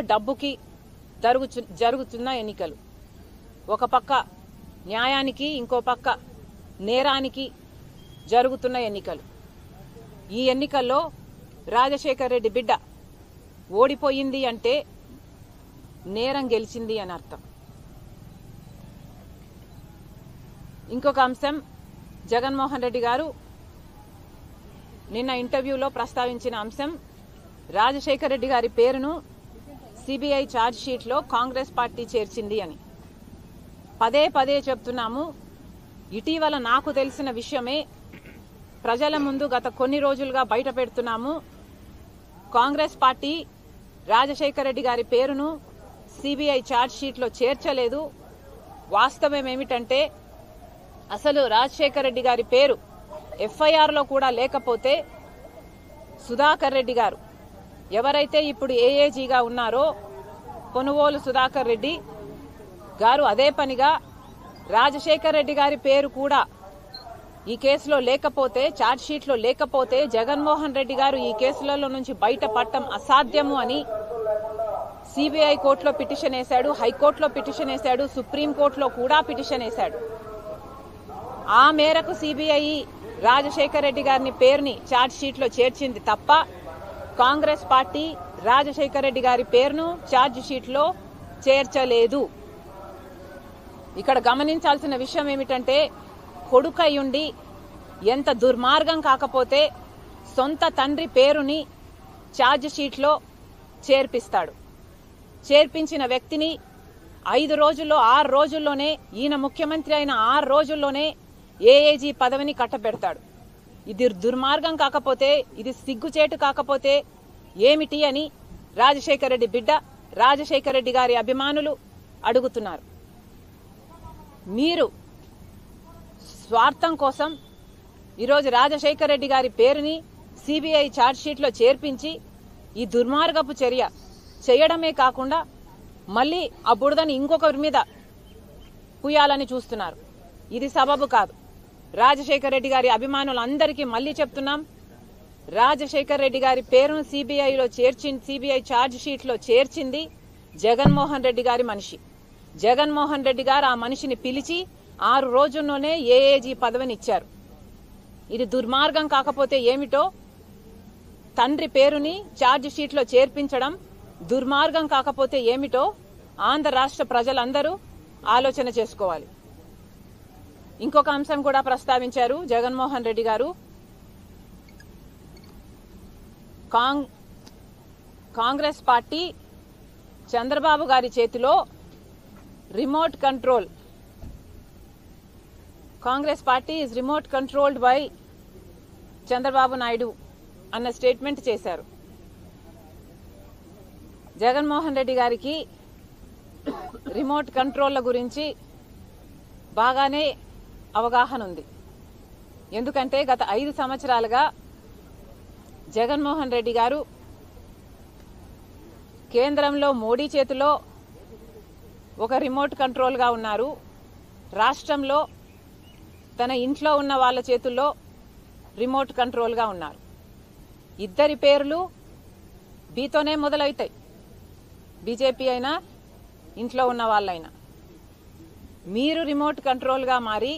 డబ్బుకి జరుగుతున్న ఎన్నికలు ఒక పక్క న్యాయానికి ఇంకో పక్క నేరానికి జరుగుతున్న ఎన్నికలు ఈ ఎన్నికల్లో రాజశేఖర్ రెడ్డి బిడ్డ ఓడిపోయింది అంటే నేరం గెలిచింది అని అర్థం। ఇంకొక అంశం జగన్మోహన్ రెడ్డి గారు నిన్న ఇంటర్వ్యూలో ప్రస్తావించిన అంశం రాజశేఖర్ రెడ్డి గారి పేరును సిబిఐ ఛార్జ్ షీట్ లో కాంగ్రెస్ పార్టీ చేర్చింది అని పదే పదే చెప్తున్నాము। ఇటీవల నాకు తెలిసిన విషయమే ప్రజల ముందు గత కొన్ని రోజులుగా బయట పెడుతున్నాము। కాంగ్రెస్ పార్టీ రాజశేఖర్ రెడ్డి గారి పేరును సిబిఐ ఛార్జ్ షీట్ లో చేర్చలేదు। వాస్తవం ఏమిటంటే అసలు రాజశేఖర్ రెడ్డి గారి పేరు ఎఫ్ఐఆర్ లో కూడా లేకపోతే సుధాకర్ రెడ్డి గారు ఎవరైతే ఇప్పుడు ఏఏజీగా ఉన్నారో కొనుగోలు సుధాకర్ రెడ్డి గారు అదే పనిగా రాజశేఖర్ రెడ్డి గారి పేరు కూడా ఈ కేసులో లేకపోతే ఛార్జ్ షీట్ లో లేకపోతే జగన్మోహన్ రెడ్డి గారు ఈ కేసులలో నుంచి బయటపడటం అసాధ్యము అని సిబిఐ కోర్టులో పిటిషన్ వేశాడు, హైకోర్టులో పిటిషన్ వేశాడు, సుప్రీంకోర్టులో కూడా పిటిషన్ వేశాడు। ఆ మేరకు సిబిఐ రాజశేఖర్ రెడ్డి గారిని పేరుని ఛార్జ్ షీట్ లో చేర్చింది తప్ప కాంగ్రెస్ పార్టీ రాజశేఖర్ రెడ్డి గారి పేరును ఛార్జ్ షీట్ లో చేర్చలేదు। ఇక్కడ గమనించాల్సిన విషయం ఏమిటంటే కొడుకయ్యుండి ఎంత దుర్మార్గం కాకపోతే సొంత తండ్రి పేరుని ఛార్జ్ షీట్ లో చేర్పిస్తాడు। చేర్పించిన వ్యక్తిని 5 రోజుల్లో 6 రోజుల్లోనే ఈయన ముఖ్యమంత్రి అయిన 6 రోజుల్లోనే ఏఏజీ పదవిని కట్టబెడతాడు। ఇది దుర్మార్గం కాకపోతే ఇది సిగ్గుచేటు కాకపోతే ఏమిటి అని రాజశేఖర్ రెడ్డి బిడ్డ రాజశేఖర్ రెడ్డి గారి అభిమానులు అడుగుతున్నారు। మీరు స్వార్థం కోసం ఈరోజు రాజశేఖర్ రెడ్డి గారి పేరుని సిబిఐ ఛార్జ్ షీట్ లో చేర్పించి ఈ దుర్మార్గపు చర్య చేయడమే కాకుండా మళ్ళీ ఆ బురదని ఇంకొకరి మీద పూయాలని చూస్తున్నారు। ఇది సబబు కాదు। రాజశేఖర్ రెడ్డి గారి అభిమానులందరికీ మళ్లీ చెప్తున్నాం, రాజశేఖర్ రెడ్డి గారి పేరును సిబిఐ ఛార్జ్ షీట్ లో చేర్చింది జగన్మోహన్ రెడ్డి గారి మనిషి। జగన్మోహన్ రెడ్డి గారు ఆ మనిషిని పిలిచి 6 రోజుల్లోనే ఏఏజీ పదవిని ఇచ్చారు। ఇది దుర్మార్గం కాకపోతే ఏమిటో తండ్రి పేరుని ఛార్జ్ షీట్ లో చేర్పించడం దుర్మార్గం కాకపోతే ఏమిటో ఆంధ్ర రాష్ట్ర ప్రజలందరూ ఆలోచన చేసుకోవాలి। ఇంకొక అంశం కూడా ప్రస్తావించారు జగన్మోహన్ రెడ్డి గారు, కాంగ్రెస్ పార్టీ చంద్రబాబు గారి చేతిలో remote control, Congress party is remote controlled by Chandrababu Naidu అన్న స్టేట్మెంట్ చేశారు। జగన్మోహన్ రెడ్డి గారికి రిమోట్ కంట్రోల్ల గురించి బాగానే అవగాహన ఉంది। ఎందుకంటే గత 5 సంవత్సరాలుగా జగన్మోహన్ రెడ్డి గారు కేంద్రంలో మోడీ చేతిలో ఒక రిమోట్ కంట్రోల్ గా ఉన్నారు, రాష్ట్రంలో తన ఇంట్లో ఉన్న వాళ్ళ చేతుల్లో రిమోట్ కంట్రోల్ గా ఉన్నారు। ఇద్దరి పేర్లు బీతోనే మొదలవుతాయి, బీజేపీ అయినా ఇంట్లో ఉన్న వాళ్ళైనా। మీరు రిమోట్ కంట్రోల్ గా మారి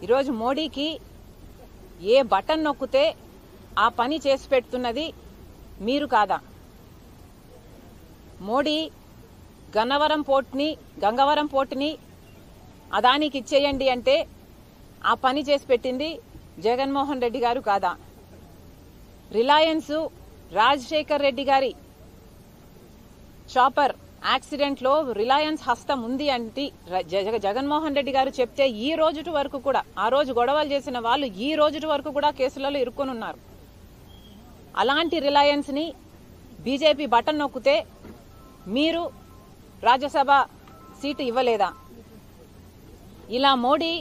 ఈరోజు మోడీకి ఏ బటన్ నొక్కితే ఆ పని చేసి పెడుతున్నది మీరు కాదా? మోడీ గన్నవరం గంగవరం పోర్టుని అదానికి ఇచ్చేయండి అంటే ఆ పని చేసి పెట్టింది జగన్మోహన్ రెడ్డి గారు కాదా? రిలయన్స్ రాజశేఖర్ రెడ్డి గారి చాపర్ యాక్సిడెంట్ లో రిలయన్స్ హస్తం ఉంది అంటే జగన్మోహన్ రెడ్డి గారు చెప్తే ఈ రోజు వరకు కూడా ఆ రోజు గొడవలు చేసిన వాళ్ళు ఈ రోజు వరకు కూడా కేసులలో ఇరుక్కొని ఉన్నారు। అలాంటి రిలయన్స్ ని బీజేపీ బటన్ నొక్కితే మీరు రాజ్యసభ సీటు ఇవ్వలేదా? ఇలా మోడీ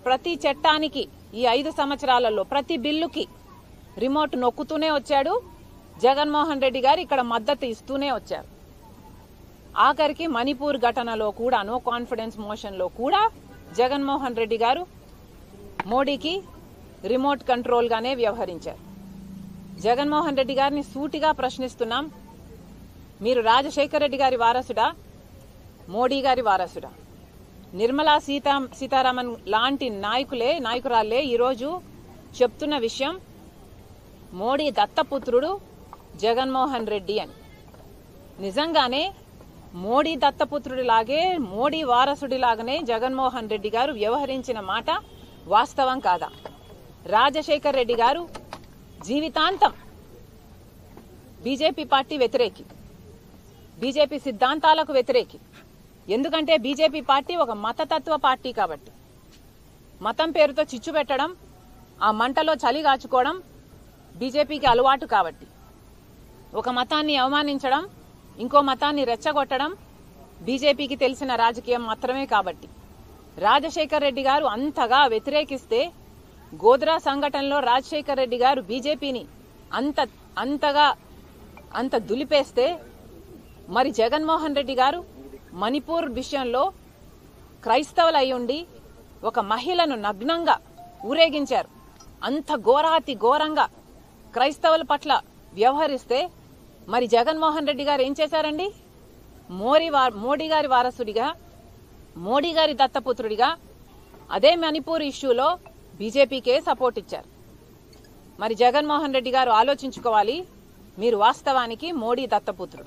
ప్రతి చట్టానికి ఈ 5 సంవత్సరాలలో ప్రతి బిల్లుకి రిమోట్ నొక్కుతూనే వచ్చాడు। జగన్మోహన్ రెడ్డి గారు ఇక్కడ మద్దతు ఇస్తూనే వచ్చారు। ఆఖరికి మణిపూర్ ఘటనలో కూడా నో కాన్ఫిడెన్స్ మోషన్ లో కూడా జగన్మోహన్ రెడ్డి గారు మోడీకి రిమోట్ కంట్రోల్ గానే వ్యవహరించారు। జగన్మోహన్ రెడ్డి గారిని సూటిగా ప్రశ్నిస్తున్నాం, మీరు రాజశేఖర రెడ్డి గారి వారసుడా, మోడీ గారి వారసుడా? నిర్మలా సీతారామన్ లాంటి నాయకురాలే ఈరోజు చెప్తున్న విషయం మోడీ దత్తపుత్రుడు జగన్మోహన్ రెడ్డి అని. నిజంగానే మోడీ దత్తపుత్రుడిలాగే, మోడీ వారసుడిలాగానే జగన్మోహన్ రెడ్డి గారు వ్యవహరించిన మాట వాస్తవం కాదా? రాజశేఖర రెడ్డి గారు జీవితాంతం బీజేపీ పార్టీ వ్యతిరేకి, బీజేపీ సిద్ధాంతాలకు వ్యతిరేకి. ఎందుకంటే బీజేపీ పార్టీ ఒక మతతత్వ పార్టీ కాబట్టి. మతం పేరుతో చిచ్చు పెట్టడం, ఆ మంటలో చలి కాచుకోవడం బీజేపీకి అలవాటు కాబట్టి. ఒక మతాన్ని అవమానించడం, ఇంకో మతాన్ని రెచ్చగొట్టడం బీజేపీకి తెలిసిన రాజకీయం మాత్రమే కాబట్టి. రాజశేఖర రెడ్డి గారు అంతగా వ్యతిరేకిస్తే, గోద్రా సంఘటనలో రాజశేఖర రెడ్డి గారు బీజేపీని అంత దులిపేస్తే, మరి జగన్మోహన్ రెడ్డి గారు మణిపూర్ విషయంలో క్రైస్తవులు అయ్యుండి ఒక మహిళను నగ్నంగా ఊరేగించారు. అంత ఘోరాతి ఘోరంగా క్రైస్తవుల పట్ల వ్యవహరిస్తే మరి జగన్మోహన్ రెడ్డి గారు ఏం చేశారండి? మోడీ గారి వారసుడిగా, మోడీ గారి దత్తపుత్రుడిగా అదే మణిపూర్ ఇష్యూలో బీజేపీకే సపోర్ట్ ఇచ్చారు. మరి జగన్మోహన్ రెడ్డి గారు ఆలోచించుకోవాలి, మీరు వాస్తవానికి మోడీ దత్తపుత్రుడు.